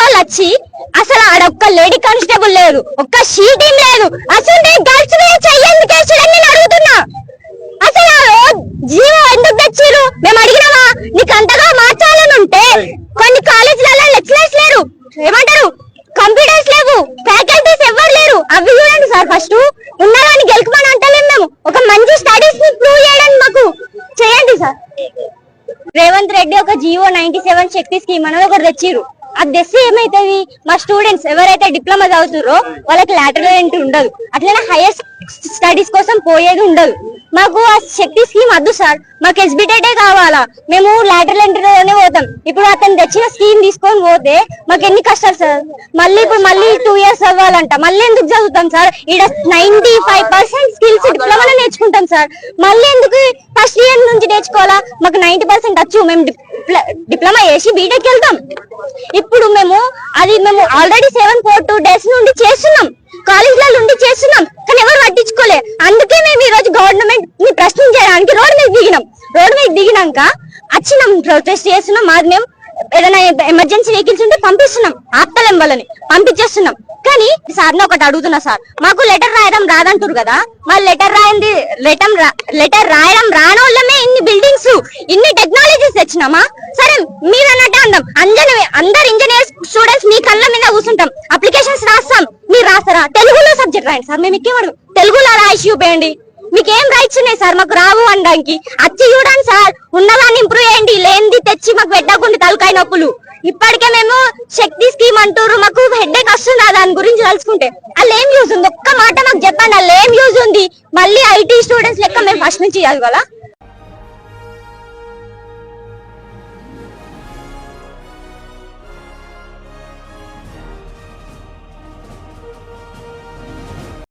వాళ్ళు వచ్చి అసలు ఆడ ఒక్క లేడీ కానిస్టేబుల్ లేదు, ఒక్క షీటింగ్ లేదు, అసలు గర్ల్స్ మీద చెయ్యందుకు వేసాడని నేను అడుగుతున్నా. అసలు జీవో ఎందుకు తెచ్చిరు మేము అడిగినామా? నీకు అంతగా మార్చాలని ఉంటే కొన్ని కాలేజీలలో లెక్చరర్స్ లేరు, ఏమంటారు కంప్యూటర్స్ లేవు, ఫ్యాకల్టీస్ ఎవరు లేరు, అవి చూడండి సార్. ఫస్ట్ ఉన్నదాన్ని గెలుకుమని అంటలేము మేము, ఒక మంచి స్టడీస్ ని ప్రూవ్ చేయడానికి మాకు చేయండి సార్. రేవంత్ రెడ్డి ఒక జియో 97 శక్తి స్కీమ్ అనేది ఒకటి తెచ్చిరు. అది తెస్తే ఏమైతుంది, మా స్టూడెంట్స్ ఎవరైతే డిప్లొమా చదువుతారో వాళ్ళకి లాటరల్ ఎంట్రీ ఉండదు, అట్లనే హైయర్ స్టడీస్ కోసం పోయేది ఉండదు. మాకు ఆ శక్తి స్కీమ్ వద్దు సార్, మాకు ఎస్బిటెటే కావాలా, మేము లాటరల్ ఎంట్రీలోనే పోతాం. ఇప్పుడు అతను తెచ్చిన స్కీమ్ తీసుకొని పోతే మాకు ఎన్ని కష్టాలు సార్. ఇప్పుడు మళ్ళీ 2 years అవ్వాలంట, మళ్ళీ ఎందుకు చదువుతాం సార్? ఇక్కడ 95% స్కిల్స్ డిప్లొమాలో నేర్చుకుంటాం సార్, మళ్ళీ ఎందుకు ఫస్ట్ ఇయర్ నుంచి నేర్చుకోవాలా? మాకు 90% వచ్చు, మేము డిప్లొమా చేసి బీటెక్ వెళ్తాం. ఇప్పుడు మేము ఆల్రెడీ 742 days నుండి చేస్తున్నాం, కాలేజీల నుండి చేస్తున్నాం, కానీ ఎవరు పట్టించుకోలే. అందుకే మేము ఈ రోజు గవర్నమెంట్ ని ప్రశ్నించడానికి రోడ్ మీద దిగినాక వచ్చినాం, ప్రొటెస్ట్ చేస్తున్నాం. మాది మేము ఏదైనా ఎమర్జెన్సీ వెహికల్స్ ఉంటే పంపిస్తున్నాం, ఆప్తలేం వాళ్ళని పంపించేస్తున్నాం. కానీ సార్ని ఒకటి అడుగుతున్నా సార్, మాకు లెటర్ రాయడం రాదంటారు కదా, మరి లెటర్ రాయడం రానోళ్ళమే ఇన్ని బిల్డింగ్స్ ఇన్ని టెక్నాలజీస్ తెచ్చినామా? సరే మీరు అన్నట్టే అందాం, అందరు ఇంజనీర్స్ స్టూడెంట్స్ మీ కళ్ళ మీద కూర్చుంటాం, అప్లికేషన్స్ రాస్తాం, మీరు రాస్తారా? తెలుగులో సబ్జెక్ట్ రాయండి సార్, మేము ఇచ్చేవాడు తెలుగులో రాసి చూపేయండి. మీకేం రైట్స్ ఉన్నాయి సార్ మాకు రావు అనడానికి? వచ్చి చూడండి సార్, ఉన్నదాన్ని ఇంప్రూవ్ చేయండి, లేనిది తెచ్చి మాకు పెట్టకుండా తలకాయ నొప్పులు. ఇప్పటికే మేము శక్తి స్కీమ్ అంటారు, మాకు హెడ్ఏక్ వస్తుంది దాని గురించి తెలుసుకుంటే. అలా ఏం యూజ్ ఉంది? ఒక్క మాట మాకు చెప్పండి, అలా ఏం యూజ్ ఉంది? మళ్ళీ ఐటీ స్టూడెంట్స్ లెక్క మేము ఫస్ట్ నుంచి చదవాలా?